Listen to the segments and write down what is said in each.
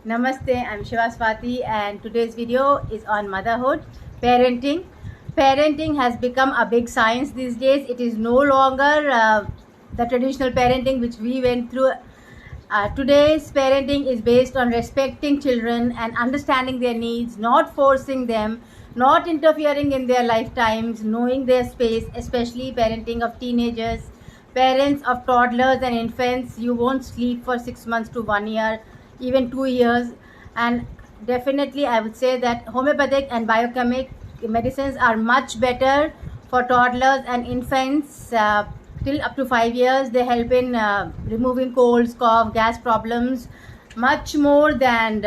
Namaste, I'm Shiva Swati and today's video is on motherhood, parenting. Parenting has become a big science these days. It is no longer the traditional parenting which we went through. Today's parenting is based on respecting children and understanding their needs, not forcing them, not interfering in their lifetimes, knowing their space, especially parenting of teenagers, parents of toddlers and infants. You won't sleep for 6 months to 1 year, even 2 years. And definitely, I would say that homeopathic and biochemic medicines are much better for toddlers and infants. Till up to 5 years, they help in removing colds, cough, gas problems, much more than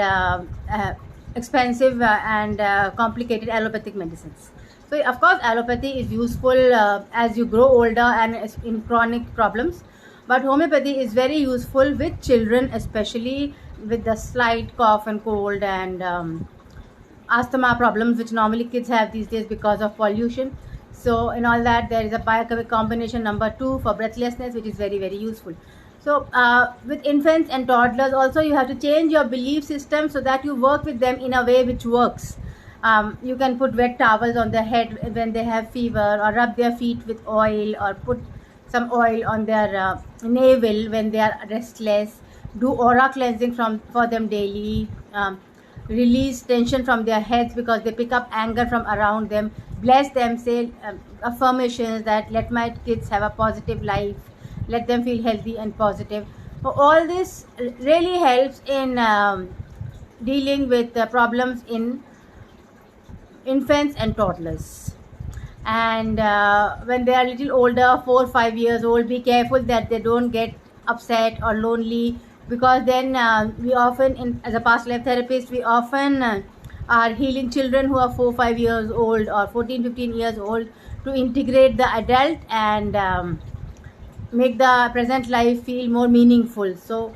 expensive and complicated allopathic medicines. So, of course, allopathy is useful as you grow older and in chronic problems, but homeopathy is very useful with children, especially with the slight cough and cold and asthma problems, which normally kids have these days because of pollution. So in all that, there is a biochemic combination number 2 for breathlessness, which is very, very useful. So with infants and toddlers also, you have to change your belief system so that you work with them in a way which works. You can put wet towels on their head when they have fever, or rub their feet with oil, or put some oil on their navel when they are restless. Do aura cleansing for them daily. Release tension from their heads because they pick up anger from around them. Bless them, say affirmations that let my kids have a positive life, let them feel healthy and positive. So all this really helps in dealing with problems in infants and toddlers. And when they are a little older, 4 or 5 years old, be careful that they don't get upset or lonely, because then we often, as a past life therapist, we often are healing children who are 4 or 5 years old or 14 15 years old to integrate the adult and make the present life feel more meaningful. So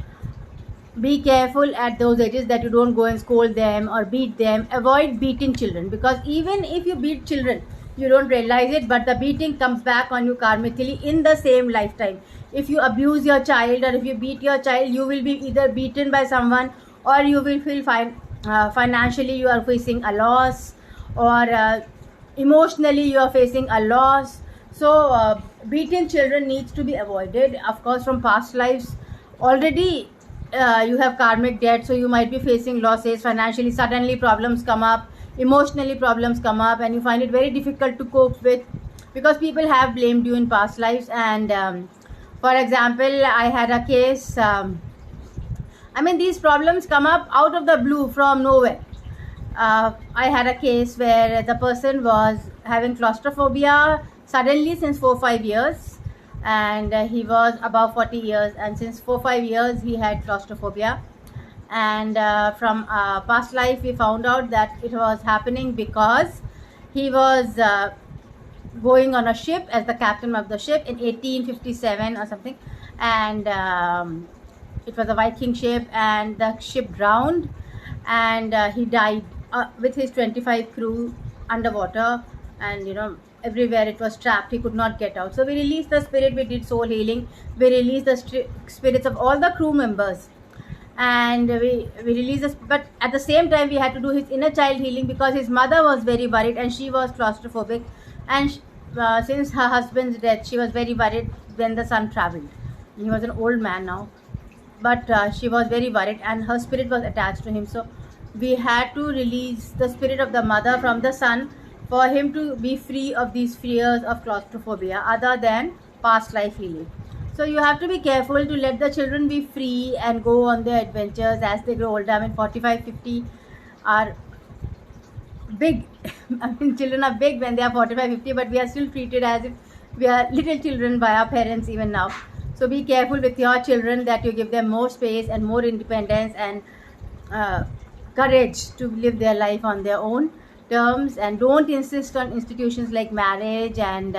be careful at those ages that you don't go and scold them or beat them. Avoid beating children, because even if you beat children, you don't realize it, but the beating comes back on you karmically in the same lifetime. If you abuse your child or if you beat your child, you will be either beaten by someone, or you will feel financially you are facing a loss, or emotionally you are facing a loss. So beating children needs to be avoided. Of course, from past lives already you have karmic debt, so you might be facing losses financially. Suddenly problems come up, emotionally problems come up, and you find it very difficult to cope with because people have blamed you in past lives. And for example, I had a case, these problems come up out of the blue from nowhere. I had a case where the person was having claustrophobia suddenly since 4 or 5 years, and he was above 40 years, and since 4 or 5 years he had claustrophobia. And from past life we found out that it was happening because he was going on a ship as the captain of the ship in 1857 or something, and it was a Viking ship, and the ship drowned, and he died with his 25 crew underwater, and everywhere it was trapped. He could not get out. So we released the spirit. We did soul healing. We released the spirits of all the crew members, and we released this. But at the same time, we had to do his inner child healing because his mother was very worried and she was claustrophobic, and since her husband's death, she was very worried when the son traveled. He was an old man now, but she was very worried and her spirit was attached to him. So we had to release the spirit of the mother from the son for him to be free of these fears of claustrophobia other than past life healing. So you have to be careful to let the children be free and go on their adventures as they grow older. 45 50 are big. Children are big when they are 45 50, but we are still treated as if we are little children by our parents even now. So be careful with your children that you give them more space and more independence and courage to live their life on their own terms, and don't insist on institutions like marriage and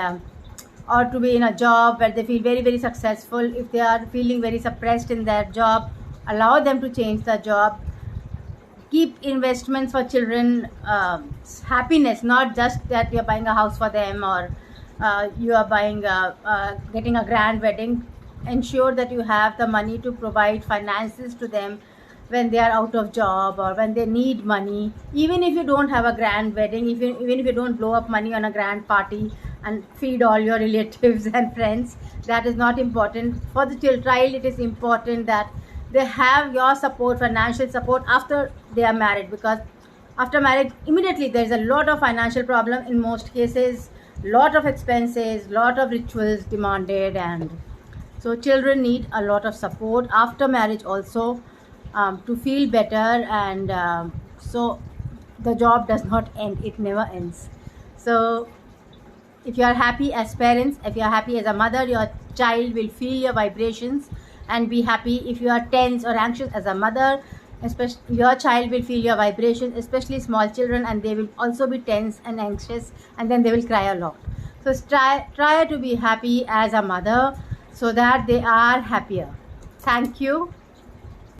or to be in a job where they feel very, very successful. If they are feeling very suppressed in their job, allow them to change the job. Keep investments for children, happiness, not just that you are buying a house for them or you are buying getting a grand wedding. Ensure that you have the money to provide finances to them when they are out of job or when they need money. Even if you don't have a grand wedding, even if you don't blow up money on a grand party and feed all your relatives and friends, that is not important. For the child, it is important that they have your support, financial support, after they are married, because after marriage immediately there is a lot of financial problem in most cases, lot of expenses, lot of rituals demanded, and so children need a lot of support after marriage also, to feel better, and so the job does not end, it never ends. So if you are happy as parents, if you are happy as a mother, your child will feel your vibrations and be happy. If you are tense or anxious as a mother, especially your child will feel your vibrations, especially small children, and they will also be tense and anxious, and then they will cry a lot. So try to be happy as a mother so that they are happier. Thank you.